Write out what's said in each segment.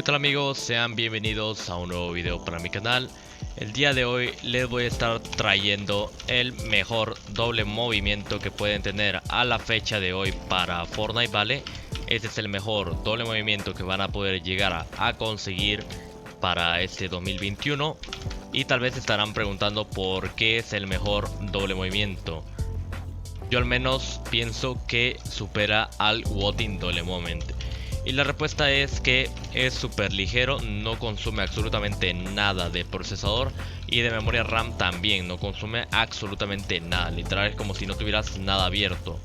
¿Qué tal amigos? Sean bienvenidos a un nuevo video para mi canal. El día de hoy les voy a estar trayendo el mejor doble movimiento que pueden tener a la fecha de hoy para Fortnite, ¿vale? Este es el mejor doble movimiento que van a poder llegar a conseguir para este 2021. Y tal vez estarán preguntando por qué es el mejor doble movimiento. Yo al menos pienso que supera al Wotting Doble Moment. Y la respuesta es que es súper ligero, no consume absolutamente nada de procesador y de memoria RAM también, no consume absolutamente nada, literal es como si no tuvieras nada abierto.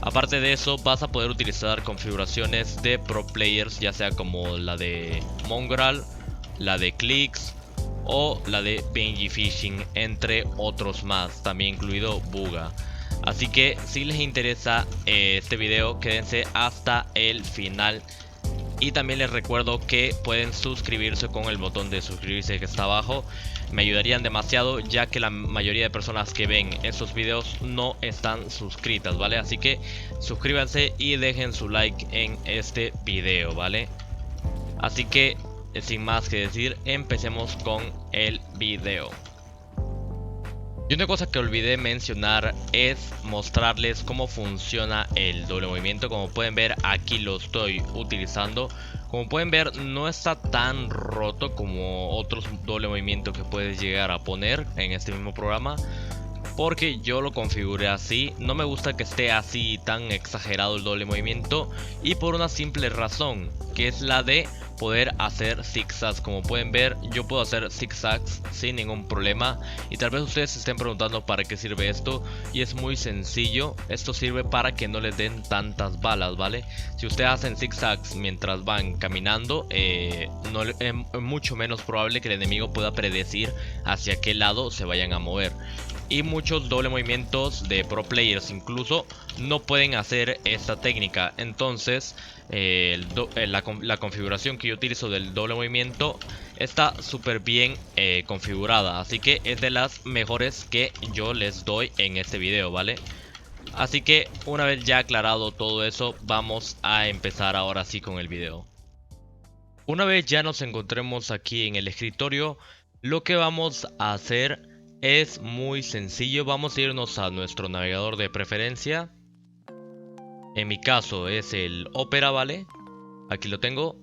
Aparte de eso vas a poder utilizar configuraciones de pro players, ya sea como la de Mongraal, la de Clix o la de Benji Fishing, entre otros más, también incluido Buga. Así que si les interesa este video, quédense hasta el final. Y también les recuerdo que pueden suscribirse con el botón de suscribirse que está abajo. Me ayudarían demasiado, ya que la mayoría de personas que ven estos videos no están suscritas, ¿vale? Así que suscríbanse y dejen su like en este video, ¿vale? Así que sin más que decir, empecemos con el video. Y una cosa que olvidé mencionar es mostrarles cómo funciona el doble movimiento. Como pueden ver, aquí lo estoy utilizando. Como pueden ver, no está tan roto como otros doble movimientos que puedes llegar a poner en este mismo programa, porque yo lo configuré así. No me gusta que esté así tan exagerado el doble movimiento, y por una simple razón, que es la de poder hacer zigzags. Como pueden ver, yo puedo hacer zigzags sin ningún problema. Y tal vez ustedes se estén preguntando para qué sirve esto, y es muy sencillo. Esto sirve para que no les den tantas balas, ¿vale? Si ustedes hacen zigzags mientras van caminando, es mucho menos probable que el enemigo pueda predecir hacia qué lado se vayan a mover. Y muchos doble movimientos de pro players incluso no pueden hacer esta técnica. Entonces la configuración que yo utilizo del doble movimiento está súper bien configurada. Así que es de las mejores que yo les doy en este video, ¿vale? Así que una vez ya aclarado todo eso, vamos a empezar ahora sí con el video. Una vez ya nos encontremos aquí en el escritorio, lo que vamos a hacer es muy sencillo. Vamos a irnos a nuestro navegador de preferencia. En mi caso es el Opera, ¿vale? Aquí lo tengo.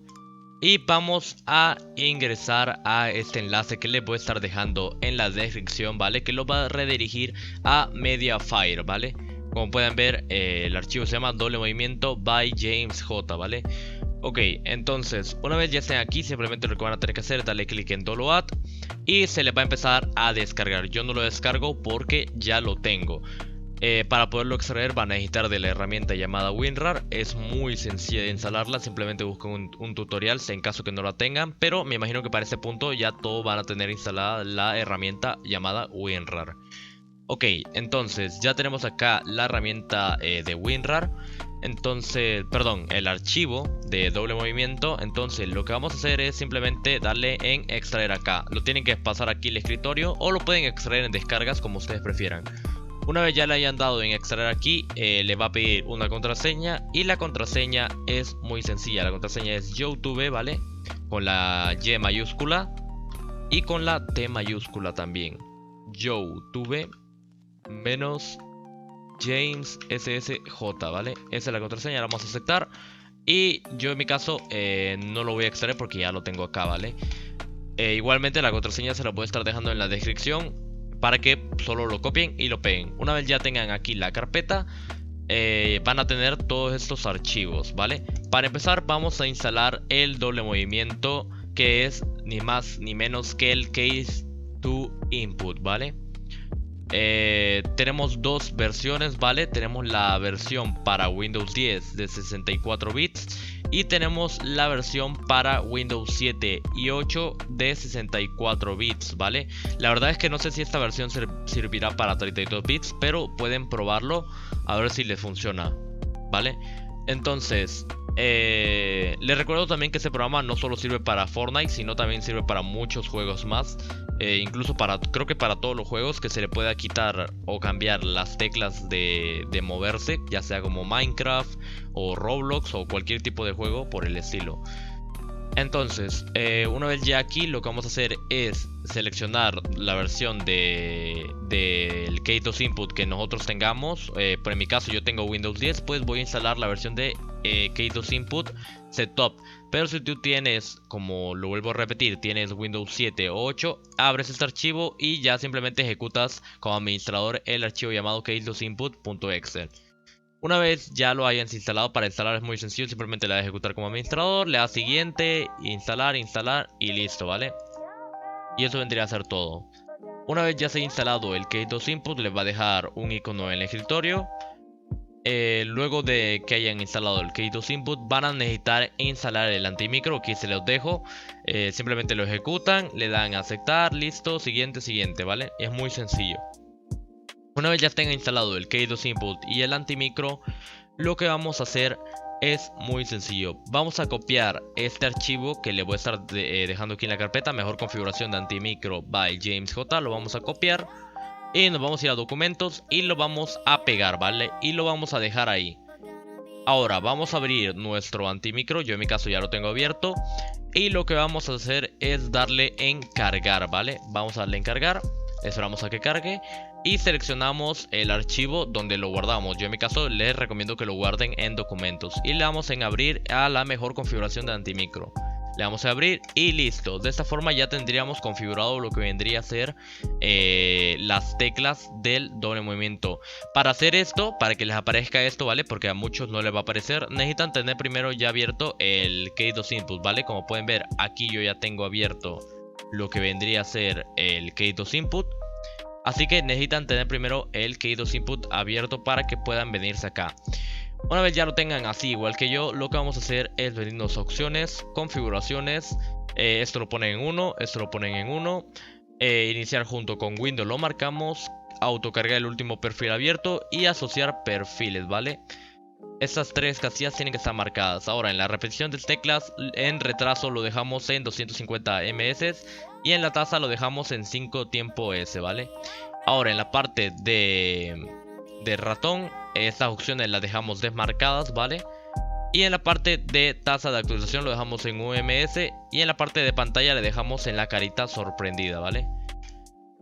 Y vamos a ingresar a este enlace que les voy a estar dejando en la descripción, ¿vale? Que lo va a redirigir a Mediafire, ¿vale? Como pueden ver, el archivo se llama doble movimiento by James J, ¿vale? Ok, entonces una vez ya estén aquí, simplemente lo que van a tener que hacer es darle clic en Download y se les va a empezar a descargar. Yo no lo descargo porque ya lo tengo. Para poderlo extraer van a necesitar de la herramienta llamada WinRAR. Es muy sencilla de instalarla, simplemente buscan un tutorial en caso que no la tengan. Pero me imagino que para este punto ya todos van a tener instalada la herramienta llamada WinRAR. Ok, entonces ya tenemos acá la herramienta de WinRAR. Entonces, perdón, el archivo de doble movimiento. Entonces lo que vamos a hacer es simplemente darle en extraer acá. Lo tienen que pasar aquí al escritorio o lo pueden extraer en descargas, como ustedes prefieran. Una vez ya le hayan dado en extraer aquí, le va a pedir una contraseña. Y la contraseña es muy sencilla. La contraseña es YouTube, ¿vale? Con la Y mayúscula y con la T mayúscula también. YouTube menos James SSJ, ¿vale? Esa es la contraseña, la vamos a aceptar. Y yo en mi caso no lo voy a extraer porque ya lo tengo acá, ¿vale? Igualmente la contraseña se la voy a estar dejando en la descripción para que solo lo copien y lo peguen. Una vez ya tengan aquí la carpeta, van a tener todos estos archivos, ¿vale? Para empezar vamos a instalar el doble movimiento, que es ni más ni menos que el Case to Input, ¿vale? Tenemos dos versiones, ¿vale? Tenemos la versión para Windows 10 de 64 bits y tenemos la versión para Windows 7 y 8 de 64 bits, ¿vale? La verdad es que no sé si esta versión servirá para 32 bits, pero pueden probarlo a ver si les funciona, ¿vale? Entonces, les recuerdo también que este programa no solo sirve para Fortnite, sino también sirve para muchos juegos más. Incluso creo que para todos los juegos que se le pueda quitar o cambiar las teclas de moverse, ya sea como Minecraft o Roblox o cualquier tipo de juego por el estilo. Entonces, una vez ya aquí, lo que vamos a hacer es seleccionar la versión del Keytos Input que nosotros tengamos. Por en mi caso yo tengo Windows 10, pues voy a instalar la versión de Keytos Input Setup. Pero si tú tienes, como lo vuelvo a repetir, tienes Windows 7 o 8, abres este archivo y ya simplemente ejecutas como administrador el archivo llamado keytosinput.exe. Una vez ya lo hayas instalado, para instalar es muy sencillo, simplemente le das a ejecutar como administrador, le das siguiente, instalar y listo, ¿vale? Y eso vendría a ser todo. Una vez ya se ha instalado el Keytos Input, les va a dejar un icono en el escritorio. Luego de que hayan instalado el Keytos Input, van a necesitar instalar el antimicro. Aquí se los dejo. Simplemente lo ejecutan, le dan a aceptar, listo, siguiente, ¿vale? Es muy sencillo. Una vez ya tenga instalado el Keytos Input y el antimicro, lo que vamos a hacer es muy sencillo. Vamos a copiar este archivo que le voy a estar dejando aquí en la carpeta, mejor configuración de antimicro by James J. Lo vamos a copiar y nos vamos a ir a documentos y lo vamos a pegar, ¿vale? Y lo vamos a dejar ahí. Ahora vamos a abrir nuestro antimicro, yo en mi caso ya lo tengo abierto. Y lo que vamos a hacer es darle en cargar, ¿vale? Vamos a darle en cargar, esperamos a que cargue. Y seleccionamos el archivo donde lo guardamos. Yo en mi caso les recomiendo que lo guarden en documentos. Y le damos en abrir a la mejor configuración de antimicro. Le damos a abrir y listo. De esta forma ya tendríamos configurado lo que vendría a ser las teclas del doble movimiento. Para hacer esto, para que les aparezca esto, ¿vale? Porque a muchos no les va a aparecer, necesitan tener primero ya abierto el Keytos Input, ¿vale? Como pueden ver, aquí yo ya tengo abierto lo que vendría a ser el Keytos Input. Así que necesitan tener primero el Keytos Input abierto para que puedan venirse acá. Una vez ya lo tengan así igual que yo, lo que vamos a hacer es venirnos a opciones, configuraciones. Esto lo ponen en 1, esto lo ponen en 1. Iniciar junto con Windows lo marcamos. Autocargar el último perfil abierto y asociar perfiles, ¿vale? Estas tres casillas tienen que estar marcadas. Ahora en la repetición de teclas, en retraso lo dejamos en 250 ms. Y en la tasa lo dejamos en 5 tiempo S, ¿vale? Ahora en la parte de ratón, estas opciones las dejamos desmarcadas, ¿vale? Y en la parte de tasa de actualización lo dejamos en UMS. Y en la parte de pantalla le dejamos en la carita sorprendida, ¿vale?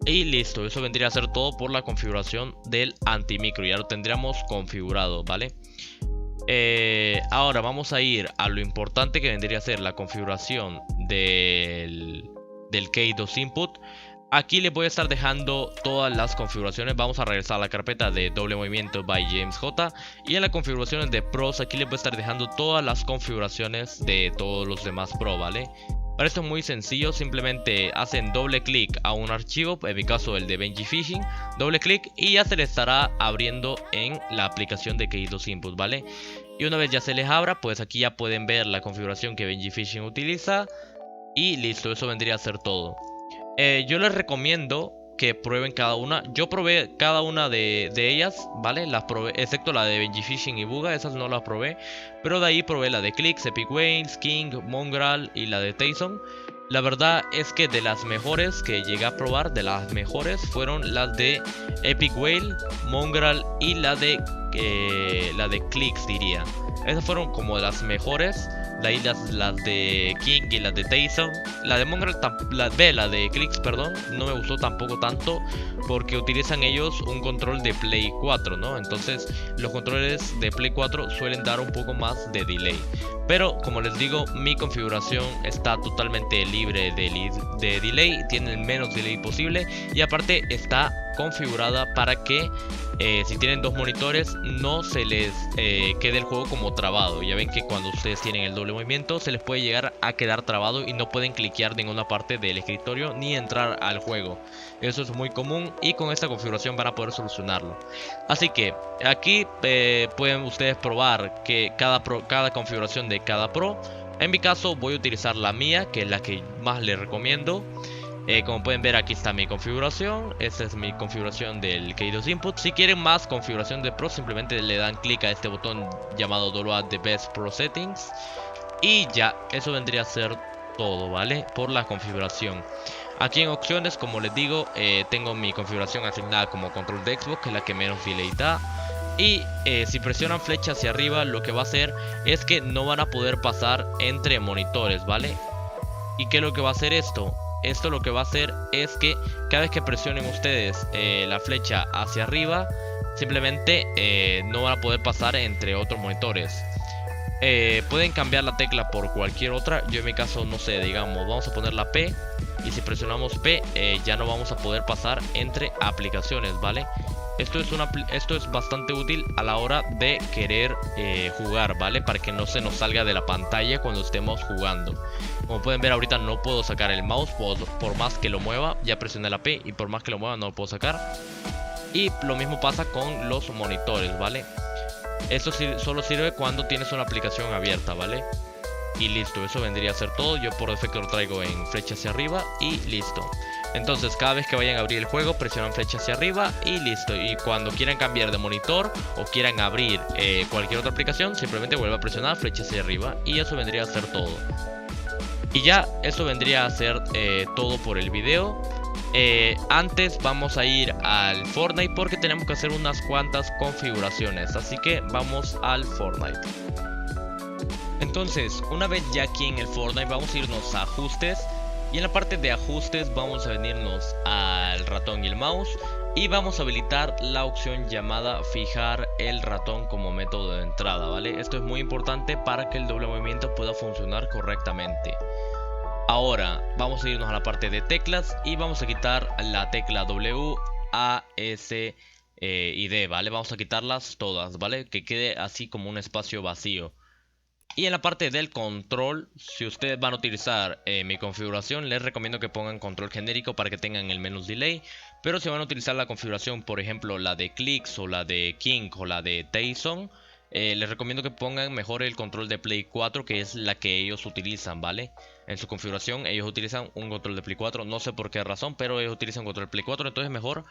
Y listo, eso vendría a ser todo por la configuración del antimicro. Ya lo tendríamos configurado, ¿vale? Ahora vamos a ir a lo importante que vendría a ser la configuración del Keytos Input. Aquí les voy a estar dejando todas las configuraciones. Vamos a regresar a la carpeta de doble movimiento by James J. Y en las configuraciones de pros, aquí les voy a estar dejando todas las configuraciones de todos los demás pro, ¿vale? Para esto es muy sencillo, simplemente hacen doble clic a un archivo, en mi caso el de Benji Fishing, doble clic y ya se les estará abriendo en la aplicación de Keytos Input, ¿vale? Y una vez ya se les abra, pues aquí ya pueden ver la configuración que Benji Fishing utiliza. Y listo, eso vendría a ser todo. Yo les recomiendo que prueben cada una. Yo probé cada una de ellas, ¿vale? Las probé, excepto la de Benji Fishing y Buga, esas no las probé. Pero de ahí probé la de Clicks, Epic Whales, King, Mongraal y la de Tyson. La verdad es que de las mejores que llegué a probar, de las mejores fueron las de Epic Whale, Mongraal y la de Clicks, diría. Esas fueron como de las mejores. De ahí las de King y las de Tyson. La de Mongraal, la de Clicks, perdón, no me gustó tampoco tanto, porque utilizan ellos un control de Play 4, ¿no? Entonces los controles de Play 4 suelen dar un poco más de delay. Pero como les digo, mi configuración está totalmente libre de delay, tiene el menos delay posible. Y aparte está configurada para que si tienen dos monitores no se les quede el juego como trabado. Ya ven que cuando ustedes tienen el doble movimiento se les puede llegar a quedar trabado y no pueden cliquear en ninguna parte del escritorio ni entrar al juego. Eso es muy común y con esta configuración van a poder solucionarlo. Así que aquí pueden ustedes probar que cada configuración de cada pro. En mi caso voy a utilizar la mía, que es la que más les recomiendo. Como pueden ver, aquí está mi configuración. Esta es mi configuración del Keytos Input. Si quieren más configuración de Pro, simplemente le dan clic a este botón llamado Download the Best Pro Settings. Y ya, eso vendría a ser todo, ¿vale? Por la configuración. Aquí en opciones, como les digo, tengo mi configuración asignada como control de Xbox, que es la que menos delay da. Y si presionan flecha hacia arriba, lo que va a hacer es que no van a poder pasar entre monitores, ¿vale? ¿Y qué es lo que va a hacer esto? Esto lo que va a hacer es que cada vez que presionen ustedes la flecha hacia arriba, simplemente no van a poder pasar entre otros monitores. Pueden cambiar la tecla por cualquier otra. Yo en mi caso, no sé, digamos, vamos a poner la P. Y si presionamos P, ya no vamos a poder pasar entre aplicaciones, ¿vale? Esto es bastante útil a la hora de querer jugar, ¿vale? Para que no se nos salga de la pantalla cuando estemos jugando. Como pueden ver, ahorita no puedo sacar el mouse por más que lo mueva. Ya presioné la P y por más que lo mueva no lo puedo sacar. Y lo mismo pasa con los monitores, ¿vale? Esto solo sirve cuando tienes una aplicación abierta, ¿vale? Y listo, eso vendría a ser todo. Yo por defecto lo traigo en flecha hacia arriba y listo. Entonces cada vez que vayan a abrir el juego, presionan flecha hacia arriba y listo. Y cuando quieran cambiar de monitor o quieran abrir cualquier otra aplicación, simplemente vuelve a presionar flecha hacia arriba. Y eso vendría a ser todo. Y ya, eso vendría a ser todo por el video. Antes vamos a ir al Fortnite porque tenemos que hacer unas cuantas configuraciones. Así que vamos al Fortnite. Entonces, una vez ya aquí en el Fortnite, vamos a irnos a ajustes. Y en la parte de ajustes vamos a venirnos al ratón y el mouse. Y vamos a habilitar la opción llamada fijar el ratón como método de entrada, ¿vale? Esto es muy importante para que el doble movimiento pueda funcionar correctamente. Ahora vamos a irnos a la parte de teclas y vamos a quitar la tecla W, A, S y D, ¿vale? Vamos a quitarlas todas, ¿vale? Que quede así como un espacio vacío. Y en la parte del control, si ustedes van a utilizar mi configuración, les recomiendo que pongan control genérico para que tengan el menos delay. Pero si van a utilizar la configuración, por ejemplo, la de Clicks o la de King o la de Tyson, les recomiendo que pongan mejor el control de Play 4, que es la que ellos utilizan, ¿vale? En su configuración ellos utilizan un control de Play 4, no sé por qué razón, pero ellos utilizan control de Play 4, entonces mejor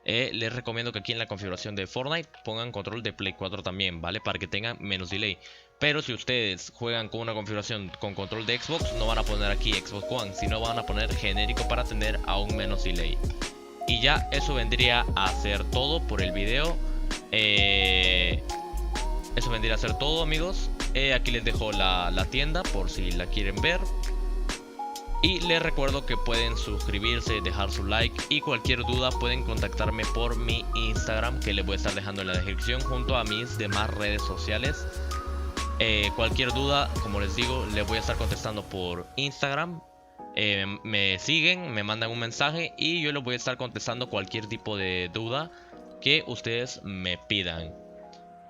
les recomiendo que aquí en la configuración de Fortnite pongan control de Play 4 también, ¿vale? Para que tengan menos delay. Pero si ustedes juegan con una configuración con control de Xbox, no van a poner aquí Xbox One, sino van a poner genérico para tener aún menos delay. Y ya eso vendría a ser todo por el video. Eso vendría a ser todo, amigos. Aquí les dejo la tienda por si la quieren ver. Y les recuerdo que pueden suscribirse, dejar su like y cualquier duda pueden contactarme por mi Instagram, que les voy a estar dejando en la descripción junto a mis demás redes sociales. Cualquier duda, como les digo, les voy a estar contestando por Instagram. Me siguen, me mandan un mensaje y yo les voy a estar contestando cualquier tipo de duda que ustedes me pidan.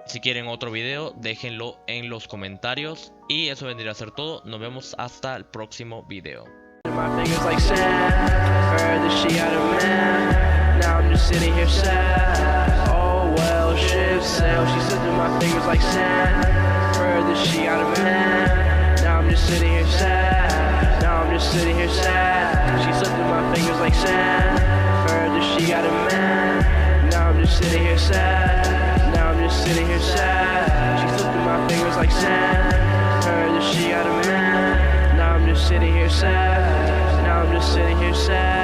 Si quieren otro video, déjenlo en los comentarios. Y eso vendría a ser todo. Nos vemos hasta el próximo video. Sitting here sad, she flipped through my fingers like sand. Heard that she got a man. Now I'm just sitting here sad. Now I'm just sitting here sad.